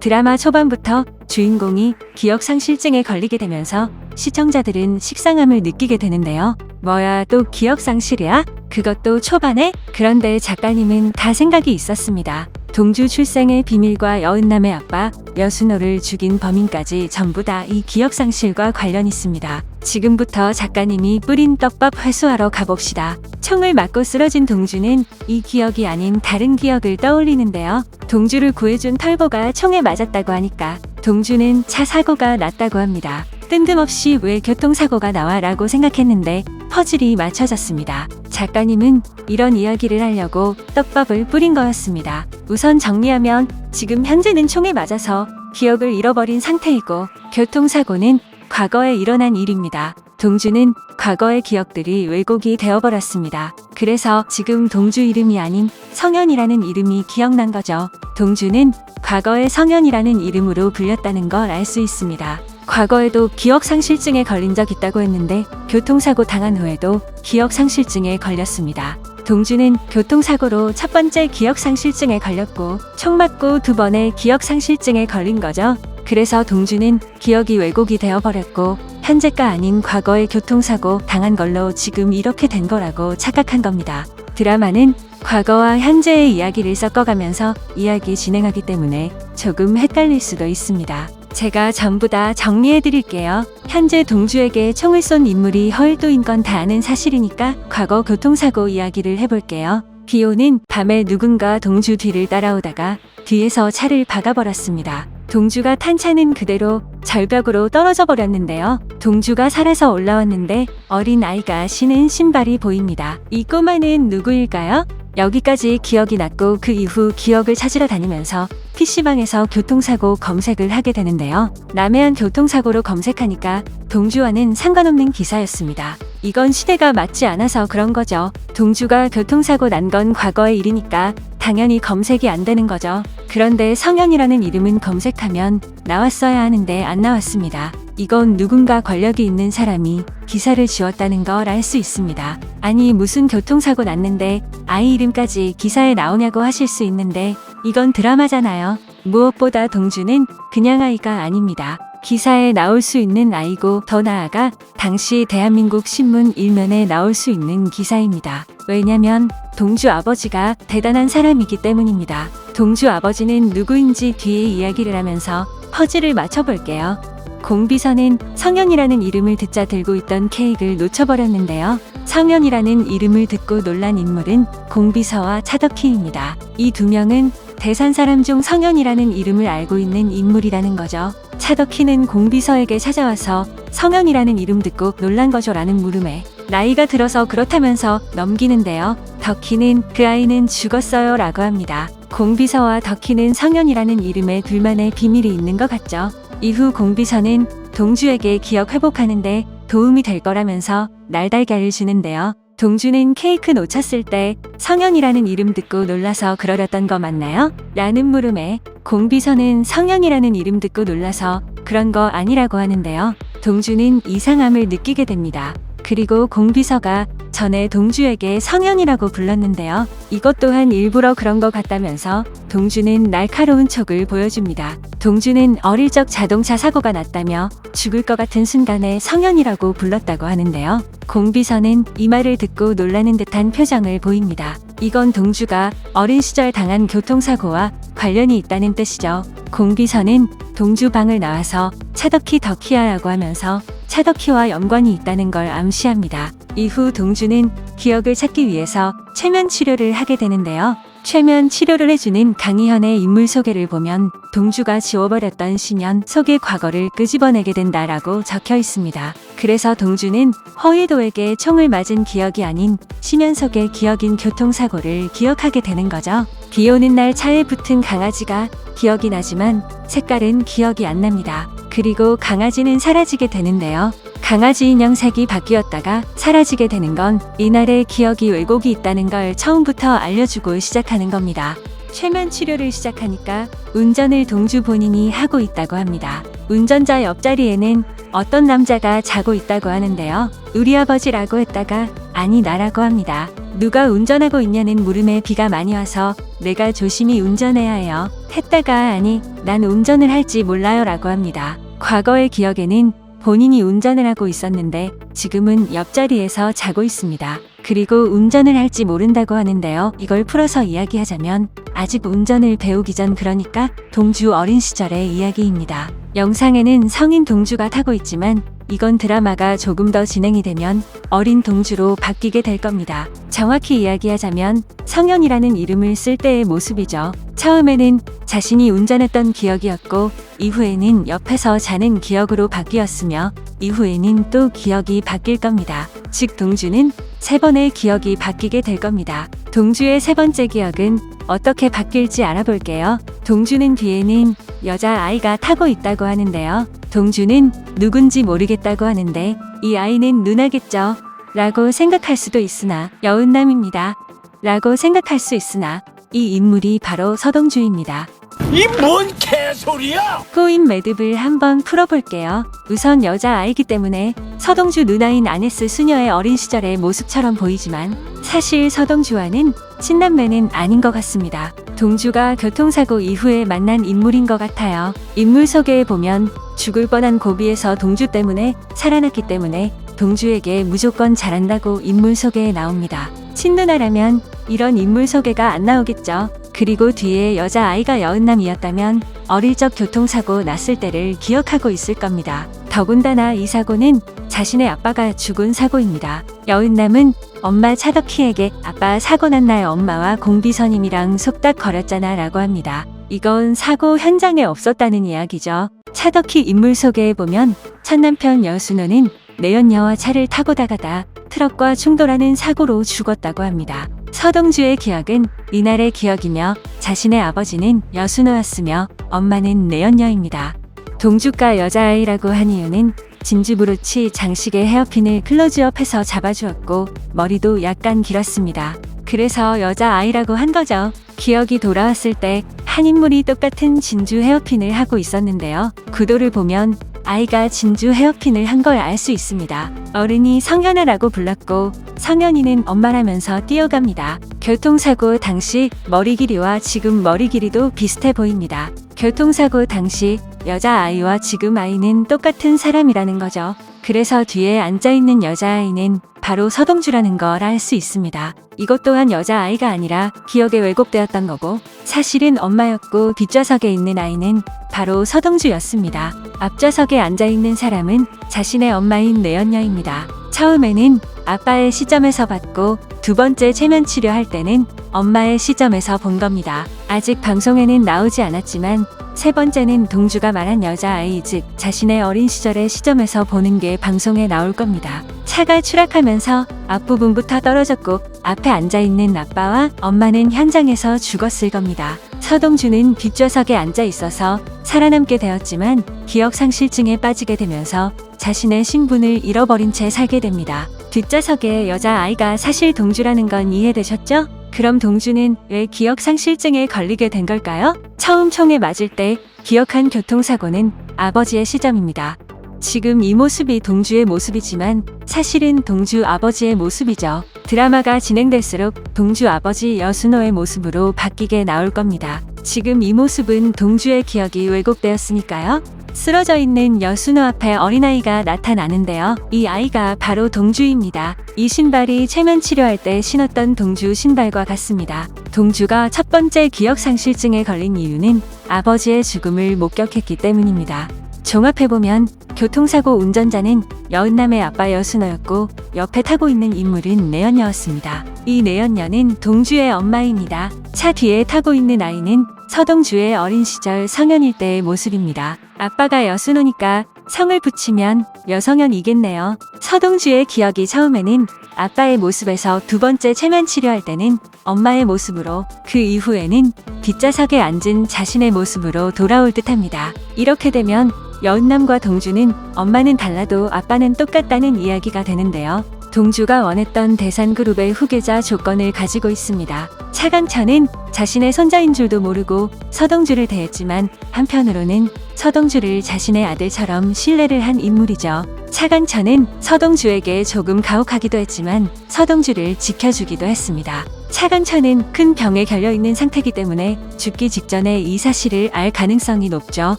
드라마 초반부터 주인공이 기억상실증에 걸리게 되면서 시청자들은 식상함을 느끼게 되는데요. 뭐야, 또 기억상실이야? 그것도 초반에? 그런데 작가님은 다 생각이 있었습니다. 동주 출생의 비밀과 여은남의 아빠 여순호를 죽인 범인까지 전부 다 이 기억상실과 관련 있습니다. 지금부터 작가님이 뿌린 떡밥 회수하러 가봅시다. 총을 맞고 쓰러진 동주는 이 기억이 아닌 다른 기억을 떠올리는데요. 동주를 구해준 털보가 총에 맞았다고 하니까 동주는 차 사고가 났다고 합니다. 뜬금없이 왜 교통사고가 나와 라고 생각했는데 퍼즐이 맞춰졌습니다. 작가님은 이런 이야기를 하려고 떡밥을 뿌린 거였습니다. 우선 정리하면 지금 현재는 총에 맞아서 기억을 잃어버린 상태이고 교통사고는 과거에 일어난 일입니다. 동주는 과거의 기억들이 왜곡이 되어버렸습니다. 그래서 지금 동주 이름이 아닌 성현이라는 이름이 기억난 거죠. 동주는 과거의 성현이라는 이름으로 불렸다는 걸 알 수 있습니다. 과거에도 기억상실증에 걸린 적 있다고 했는데 교통사고 당한 후에도 기억상실증에 걸렸습니다. 동주는 교통사고로 첫 번째 기억상실증에 걸렸고 총 맞고 두 번의 기억상실증에 걸린 거죠. 그래서 동주는 기억이 왜곡이 되어버렸고 현재가 아닌 과거의 교통사고 당한 걸로 지금 이렇게 된 거라고 착각한 겁니다. 드라마는 과거와 현재의 이야기를 섞어가면서 이야기 진행하기 때문에 조금 헷갈릴 수도 있습니다. 제가 전부 다 정리해 드릴게요. 현재 동주에게 총을 쏜 인물이 허일도인 건 다 아는 사실이니까 과거 교통사고 이야기를 해볼게요. 비오는 밤에 누군가 동주 뒤를 따라오다가 뒤에서 차를 박아버렸습니다. 동주가 탄 차는 그대로 절벽으로 떨어져 버렸는데요. 동주가 살아서 올라왔는데 어린 아이가 신은 신발이 보입니다. 이 꼬마는 누구일까요? 여기까지 기억이 났고 그 이후 기억을 찾으러 다니면서 PC방에서 교통사고 검색을 하게 되는데요. 남해안 교통사고로 검색하니까 동주와는 상관없는 기사였습니다. 이건 시대가 맞지 않아서 그런 거죠. 동주가 교통사고 난 건 과거의 일이니까 당연히 검색이 안 되는 거죠. 그런데 성현이라는 이름은 검색하면 나왔어야 하는데 안 나왔습니다. 이건 누군가 권력이 있는 사람이 기사를 지웠다는 걸 알 수 있습니다. 아니 무슨 교통사고 났는데 아이 이름까지 기사에 나오냐고 하실 수 있는데 이건 드라마잖아요. 무엇보다 동주는 그냥 아이가 아닙니다. 기사에 나올 수 있는 아이고 더 나아가 당시 대한민국 신문 일면에 나올 수 있는 기사입니다. 왜냐면 동주 아버지가 대단한 사람이기 때문입니다. 동주 아버지는 누구인지 뒤에 이야기를 하면서 퍼즐을 맞춰볼게요. 공비서는 성현이라는 이름을 듣자 들고 있던 케이크를 놓쳐버렸는데요. 성현이라는 이름을 듣고 놀란 인물은 공비서와 차덕희입니다. 이 두 명은 대산 사람 중 성현이라는 이름을 알고 있는 인물이라는 거죠. 차덕희는 공비서에게 찾아와서 성현이라는 이름 듣고 놀란 거죠 라는 물음에 나이가 들어서 그렇다면서 넘기는데요. 덕희는 그 아이는 죽었어요 라고 합니다. 공비서와 덕희는 성현이라는 이름에 둘만의 비밀이 있는 것 같죠. 이후 공비서는 동주에게 기억 회복하는데 도움이 될 거라면서 날달걀을 주는데요. 동주는 케이크 놓쳤을 때 성현이라는 이름 듣고 놀라서 그러렸던 거 맞나요? 라는 물음에 공비서는 성현이라는 이름 듣고 놀라서 그런 거 아니라고 하는데요. 동주는 이상함을 느끼게 됩니다. 그리고 공비서가 전에 동주에게 성현이라고 불렀는데요. 이것 또한 일부러 그런 것 같다면서 동주는 날카로운 촉을 보여줍니다. 동주는 어릴 적 자동차 사고가 났다며 죽을 것 같은 순간에 성현이라고 불렀다고 하는데요. 공비서는 이 말을 듣고 놀라는 듯한 표정을 보입니다. 이건 동주가 어린 시절 당한 교통사고와 관련이 있다는 뜻이죠. 공비서는 동주 방을 나와서 차덕희 덕희야라고 하면서 차덕희와 연관이 있다는 걸 암시합니다. 이후 동주는 기억을 찾기 위해서 최면 치료를 하게 되는데요. 최면 치료를 해주는 강희현의 인물 소개를 보면 동주가 지워버렸던 시년 속의 과거를 끄집어내게 된다라고 적혀 있습니다. 그래서 동주는 허일도에게 총을 맞은 기억이 아닌 시년 속의 기억인 교통사고를 기억하게 되는 거죠. 비 오는 날 차에 붙은 강아지가 기억이 나지만 색깔은 기억이 안 납니다. 그리고 강아지는 사라지게 되는데요. 강아지 인형 색이 바뀌었다가 사라지게 되는 건 이날의 기억이 왜곡이 있다는 걸 처음부터 알려주고 시작하는 겁니다. 최면 치료를 시작하니까 운전을 동주 본인이 하고 있다고 합니다. 운전자 옆자리에는 어떤 남자가 자고 있다고 하는데요. 우리 아버지라고 했다가 아니 나라고 합니다. 누가 운전하고 있냐는 물음에 비가 많이 와서 내가 조심히 운전해야 해요. 했다가 아니 난 운전을 할지 몰라요 라고 합니다. 과거의 기억에는 본인이 운전을 하고 있었는데 지금은 옆자리에서 자고 있습니다. 그리고 운전을 할지 모른다고 하는데요. 이걸 풀어서 이야기하자면 아직 운전을 배우기 전, 그러니까 동주 어린 시절의 이야기입니다. 영상에는 성인 동주가 타고 있지만 이건 드라마가 조금 더 진행이 되면 어린 동주로 바뀌게 될 겁니다. 정확히 이야기하자면 성현이라는 이름을 쓸 때의 모습이죠. 처음에는 자신이 운전했던 기억이었고 이후에는 옆에서 자는 기억으로 바뀌었으며 이후에는 또 기억이 바뀔 겁니다. 즉 동주는 3번의 기억이 바뀌게 될 겁니다. 동주의 3번째 기억은 어떻게 바뀔지 알아볼게요. 동주는 뒤에는 여자아이가 타고 있다고 하는데요. 동주는 누군지 모르겠다고 하는데 이 아이는 누나겠죠? 라고 생각할 수도 있으나 여은남입니다. 라고 생각할 수 있으나 이 인물이 바로 서동주입니다. 이 뭔 개소리야! 꼬인 매듭을 한번 풀어볼게요. 우선 여자아이기 때문에 서동주 누나인 아네스 수녀의 어린 시절의 모습처럼 보이지만 사실 서동주와는 친남매는 아닌 것 같습니다. 동주가 교통사고 이후에 만난 인물인 것 같아요. 인물 소개에 보면 죽을 뻔한 고비에서 동주 때문에 살아났기 때문에 동주에게 무조건 잘한다고 인물 소개에 나옵니다. 친누나라면 이런 인물 소개가 안 나오겠죠. 그리고 뒤에 여자아이가 여은남이었다면 어릴 적 교통사고 났을 때를 기억하고 있을 겁니다. 더군다나 이 사고는 자신의 아빠가 죽은 사고입니다. 여은남은 엄마 차덕희에게 아빠 사고 난 날 엄마와 공비선임이랑 속닥거렸잖아 라고 합니다. 이건 사고 현장에 없었다는 이야기죠. 차덕희 인물 소개에 보면 첫남편 여순호는 내연녀와 차를 타고 다가다 트럭과 충돌하는 사고로 죽었다고 합니다. 서동주의 기억은 이날의 기억이며 자신의 아버지는 여순호였으며 엄마는 내연녀입니다. 동주가 여자아이라고 한 이유는 진주 브로치 장식의 헤어핀을 클로즈업해서 잡아주었고 머리도 약간 길었습니다. 그래서 여자아이라고 한 거죠. 기억이 돌아왔을 때 한 인물이 똑같은 진주 헤어핀을 하고 있었는데요. 구도를 보면 아이가 진주 헤어핀을 한 걸 알 수 있습니다. 어른이 성현아라고 불렀고 성현이는 엄마라면서 뛰어갑니다. 교통사고 당시 머리 길이와 지금 머리 길이도 비슷해 보입니다. 교통사고 당시 여자아이와 지금 아이는 똑같은 사람이라는 거죠. 그래서 뒤에 앉아있는 여자아이는 바로 서동주라는 걸 알 수 있습니다. 이것 또한 여자아이가 아니라 기억에 왜곡되었던 거고 사실은 엄마였고 뒷좌석에 있는 아이는 바로 서동주였습니다. 앞좌석에 앉아있는 사람은 자신의 엄마인 내연녀입니다. 처음에는 아빠의 시점에서 봤고 두 번째 체면 치료할 때는 엄마의 시점에서 본 겁니다. 아직 방송에는 나오지 않았지만 세 번째는 동주가 말한 여자아이, 즉 자신의 어린 시절의 시점에서 보는 게 방송에 나올 겁니다. 차가 추락하면서 앞부분부터 떨어졌고 앞에 앉아있는 아빠와 엄마는 현장에서 죽었을 겁니다. 서동주는 뒷좌석에 앉아 있어서 살아남게 되었지만 기억상실증에 빠지게 되면서 자신의 신분을 잃어버린 채 살게 됩니다. 뒷좌석에 여자아이가 사실 동주라는 건 이해되셨죠? 그럼 동주는 왜 기억상실증에 걸리게 된 걸까요? 처음 총에 맞을 때 기억한 교통사고는 아버지의 시점입니다. 지금 이 모습이 동주의 모습이지만 사실은 동주 아버지의 모습이죠. 드라마가 진행될수록 동주 아버지 여순호의 모습으로 바뀌게 나올 겁니다. 지금 이 모습은 동주의 기억이 왜곡되었으니까요. 쓰러져 있는 여순호 앞에 어린아이가 나타나는데요. 이 아이가 바로 동주입니다. 이 신발이 체면 치료할 때 신었던 동주 신발과 같습니다. 동주가 첫 번째 기억상실증에 걸린 이유는 아버지의 죽음을 목격했기 때문입니다. 종합해보면 교통사고 운전자는 여은남의 아빠 여순호였고 옆에 타고 있는 인물은 내연녀였습니다. 이 내연녀는 동주의 엄마입니다. 차 뒤에 타고 있는 아이는 서동주의 어린 시절 성현일 때의 모습입니다. 아빠가 여순호니까 성을 붙이면 여성현이겠네요. 서동주의 기억이 처음에는 아빠의 모습에서 두 번째 체면 치료할 때는 엄마의 모습으로 그 이후에는 뒷좌석에 앉은 자신의 모습으로 돌아올 듯합니다. 이렇게 되면 여은남과 동주는 엄마는 달라도 아빠는 똑같다는 이야기가 되는데요. 동주가 원했던 대산그룹의 후계자 조건을 가지고 있습니다. 차강천은 자신의 손자인 줄도 모르고 서동주를 대했지만 한편으로는 서동주를 자신의 아들처럼 신뢰를 한 인물이죠. 차강천은 서동주에게 조금 가혹하기도 했지만 서동주를 지켜주기도 했습니다. 차강천은 큰 병에 결려있는 상태이기 때문에 죽기 직전에 이 사실을 알 가능성이 높죠.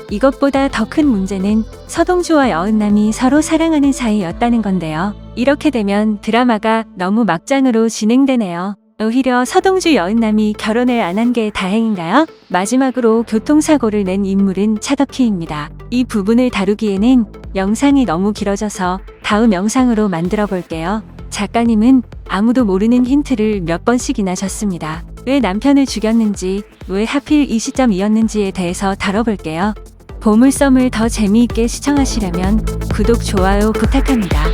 이것보다 더 큰 문제는 서동주와 여은남이 서로 사랑하는 사이였다는 건데요. 이렇게 되면 드라마가 너무 막장으로 진행되네요. 오히려 서동주 여은남이 결혼을 안 한 게 다행인가요? 마지막으로 교통사고를 낸 인물은 차덕희입니다. 이 부분을 다루기에는 영상이 너무 길어져서 다음 영상으로 만들어 볼게요. 작가님은 아무도 모르는 힌트를 몇 번씩이나 줬습니다. 왜 남편을 죽였는지, 왜 하필 이 시점이었는지에 대해서 다뤄볼게요. 보물섬을 더 재미있게 시청하시려면 구독, 좋아요 부탁합니다.